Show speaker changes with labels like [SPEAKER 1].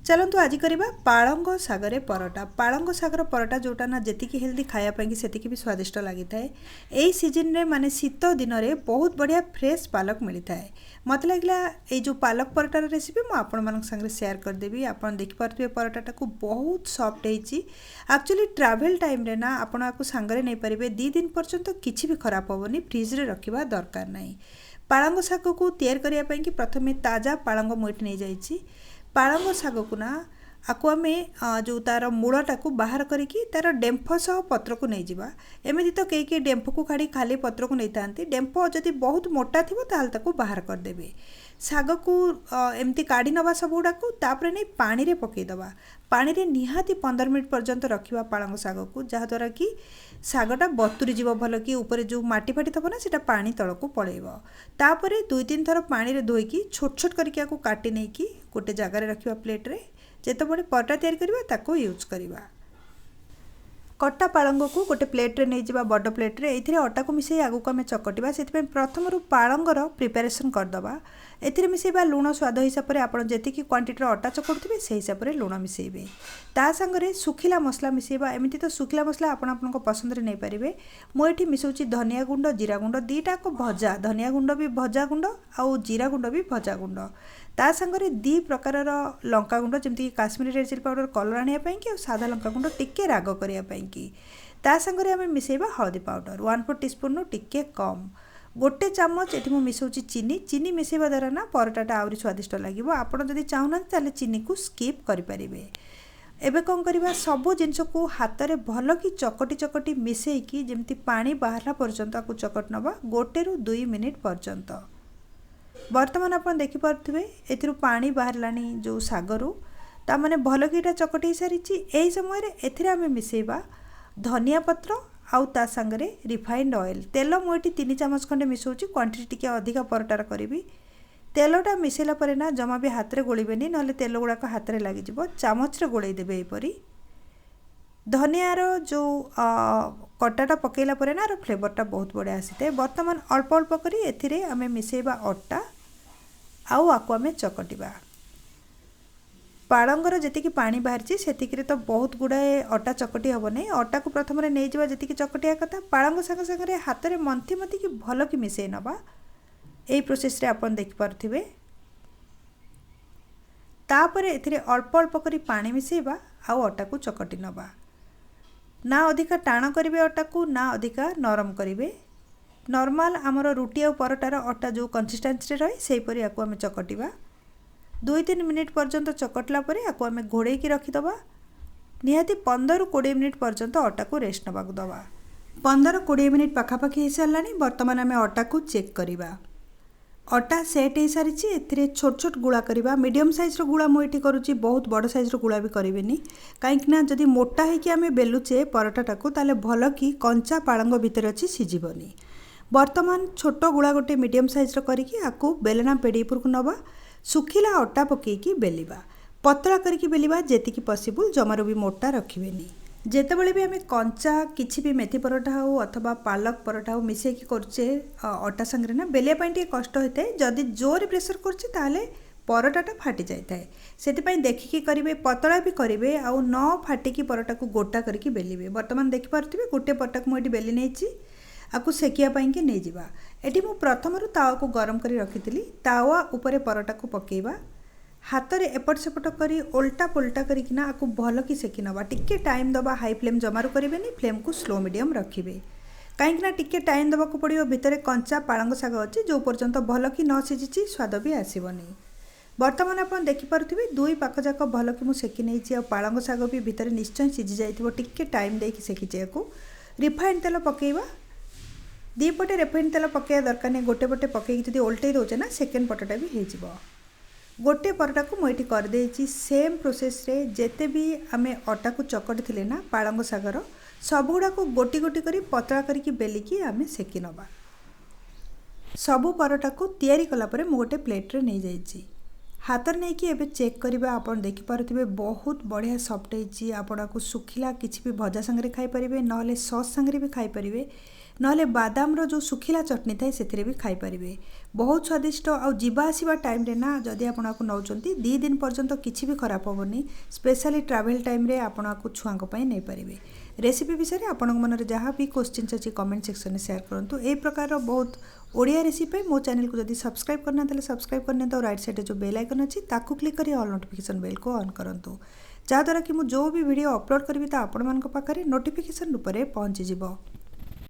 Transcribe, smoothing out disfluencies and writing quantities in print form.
[SPEAKER 1] चलतु आज करवा पालंग सागर परटा। पालंग सागर परटा जोटा ना जी हेल्दी खायापाई से भी स्वादिष्ट लगी था। यही सीजन रे माने शीत दिन में बहुत बढ़िया फ्रेश पालक मिलता है। मत लगला ये जो पालक परटार रेसिपी मुझे आपण मान संगे शेयर करदेवी। आप देखिपे परटाटा को बहुत सॉफ्ट होती। एक्चुअली ट्रैवल टाइम रे ना आपण आपको सांगरे नहीं पारे 2 दिन पर्यंत किसी भी खराब हेनी। फ्रिज रे रखा दरकार नहीं। पालंग शाग को तैयार करने की प्रथम ताजा पालंग मुठी नहीं जाइए। पालंग शाग को ना आपको आम जो तार मूलटा को बाहर करिकी तार डेम्फ सह पत्र को नहीं जावा। एमती तो कई डेम्फ को काढ़ी खाली पत्र को नहीं था। डेम्फ जदि बहुत मोटा थी ताको बाहर करदेवे। शाग को एमती काढ़ी नवा सब गुड़ाक तापर नहीं पानी रे पकईदवा। पानी रे निहाती 15 मिनट पर्यंत रखा पालंग शाग को, जहाँद्वारा कि शागटा बतुरी जीव भल कि ऊपर जो माटी फाटी थब ना से पानी तल को पलैब। तापर 2-3 थर पानी रे धोईकी छोट छोट करके काटी नहीं कि गोटे जगार रखा प्लेट रे। जेतबे परटा तैयार करवा ताको यूज करवा। कटा पालंग को गोटे प्लेट रे नहीं जावा, बड़ प्लेट रे एथिरे अटा को मिसई आगु को आम चकटिबा। से प्रथम पालंगर प्रिपेरेसन करदबा। एथिरे मिसेबा लुण स्वाद हिसाब से आप जी क्वांटिटी अटा चकटुवे से हिसाब से लुण मिसेबे। ता संगरे सुखिला मसला मिसेबा। एमती तो सुखिला मसला आपण पसंद रे नहीं पारे। मुझे मिसाऊँ धनिया गुंड, जीरा गुंड, दुईटा को भजा। धनिया गुंड भी भजा गुंड आउ जीरा गुंड भी भजा गुंड। ता संगरे 2 प्रकार लंका गुंड जमती Kashmiri red chilli powder colour आने और सादा लंका गुंड टिके राग करने। ता संगरे आम मिसेबा हल्दी पाउडर 1/4 टीस्पून टिके कम। गोटे चामच ये मिसाऊँ चीनी। चीनी मिसेबा द्वारा ना परटाटा आहरी स्वादिष्ट लगे। आपड़ जदि चाहूना चीनी को स्कीप करें। एबे कौन करवा सबू जिनस को हाथ में भल कि चकटी चकटी मिसेकी जमती पानी बाहर पर्यंत आपको चकट नवा 1 ରୁ 2 मिनिट पर्यंत। बर्तमान आप देखिपे ए पानी बाहर लानी जो सागरू ता माने भल कि चकटी सारी। यही समय एथिरे आम मिसेबा धनिया पत्र आउ ता संगरे रिफाइंड ऑयल। तेल मुझे 3 चामच खंडे मिसाऊँ। क्वांटिटी टी अधिका परटार करी। तेलटा मिसेला परे ना जमा भी हाथ में गोलेबेनी, ना तेल गुड़ाक हाथ में लग चामच गोल देवे। यहपरी धनियार जो कटाटा पकेला परे ना फ्लेवरटा बहुत बढ़िया आसी था। बर्तमान अल्प अल्प करी एथिरे आमे मिसेबा अटा आउ आको आमे चकटिबा। पालंगर जी पानी बाहरी से तो बहुत गुड़ाए अटा चकटी हम नहीं। अटा को प्रथम नहीं जावा जी चकटिया कथा। पालंग साग सागर हाथ में मंथी मंथी कि भल कि मिसई नवा। यही प्रोसेस रे आपन देख पारथिबे। तापर एथिरे अल्प अल्प करी पानी मिसेबा आउ अटा को चकटी नवा। ना अधिका टाण करेंगे अटा को, ना अधिका नरम करेंगे। नॉर्मल आमर रुटी और परटार अटा जो कंसिस्टेंसी रहे सेहीपरि आको आम चकटिबा। 2-3 मिनिट पर्यंत चकटला परे आको आम घोड़े की रखीदबा। निहाती 15 ରୁ 20 मिनिट पर्यंत अटा को रेस्ट नवा दबा। 15-20 मिनिट पाखापाखि हो सारा। बर्तमान आम अटा को चेक करवा। अटा सेट हो सारी। ए छोट छोट गुला करवा। मीडियम साइज गुला मुझे करुच्ची, बहुत बड़ साइज गुला भी करें। कहीं जदि मोटा होमें बेलुचे परटाटा को ताले भल कि कंचा पालंग भितर अच्छी सीझबनी। बर्तमान छोट गुला गोटे मीडियम साइज करके आपको बेलना पेड़ी उपरकू नवा। सुखिला अटा पकईकी बेलिबा। पतला करके बेलिबा जेतिकी पॉसिबल, जमार भी मोटा रखिबेनी। जेतेबेले भी आम कंचा किसी भी मेथी परोठा हो अथवा पालक परोठा हो मिसेकी करछे अटा संगे ना बेलिया पाई टिके कष्ट होता है। जदि जोर प्रेसर करछे ताले परोटाटा फाटी जाए। से देखिकी करेंगे, पतला भी करेंगे आउ न फाटिकी परोटा को गोटा करके बेलिबे। बर्तमान देखिपे गोटे परोटा को मुझे बेली नहीं आपको सेकियापाई नहीं जावा। ये मुझे प्रथम तावा को गरम कर रखी। तावा उपरे परोटा को पकेबा। हाथ में एपट सेपट करी ओल्टा पोल्टा करना आपको भल कि सेकी नवा। टिके टाइम दबा। हाई फ्लेम जमारू करेंगे, फ्लेम को स्लो मीडियम रखिए। कहीं टिके टाइम दबा को पड़ो। भितर कंचा पालंग शाग अच्छी जो पर्यंत भल कि न सीझी स्वाद भी आसबनी। बर्तमान आप देखिपे 2 पाख जाक भल कि मुझे सेकी नहीं। पालंग शाग भी भितर निश्चय सीझी जाइए। टिके टाइम देकी सेकीचे को रिफाइंड तेल पकेबा। 2 पटे रिफाइंड तेल पकड़ा दरकार नहीं। गोटे पटे पकईकी जब ओल्टे दौचे ना सेकेंड पटटा भी हो। गोटे परटा को मुझे करदे सेम प्रोसेस रे जेते भी आम अटा को चकटी थिले ना पालंग सागर सब गुड़ा को गोटी गोटी करी पतला करके बेलिकी आम सेकी नवा। सबू परटा को तैयारी कला परे मु गोटे प्लेट रे नहीं जाइए। हाथ नहीं कि एबे चेक करवा। आप देखिपे बहुत बढ़िया सॉफ्ट होती। आपको सुखिला किसी भी भजा संगे खाई पारे, ना सॉस संगे भी खाई पारे। नहले बादाम रो जो सुखिला चटनी थाए से भी खाई पारिबे। बहुत स्वादिष्ट आउ जिबा आसिबा टाइम रे ना जदि आपण आपको नौचंती 2 दिन पर्यंत किछि भी खराब होबनी। स्पेशली ट्रैवल टाइम रे आपण आपको छुआंको पई नै पारिबे। रेसिपी विषय आपण मन रे जहाँ भी क्वेश्चन अछि कमेंट सेक्शन में शेयर करंतु। ए प्रकार रो बहुत ओडिया रेसिपी मो चैनल को जदि सब्सक्राइब करना ताले सब्सक्राइब करने तो राइट साइड जो बेल आइकन अछि ताकू क्लिक करी ऑल नोटिफिकेशन बेल को ऑन करंतु, जहाँ द्वारा कि मु जो भी वीडियो अपलोड करबी ता आपण मन को पाखरे नोटिफिकेशन रूप में पहुंची जिवो।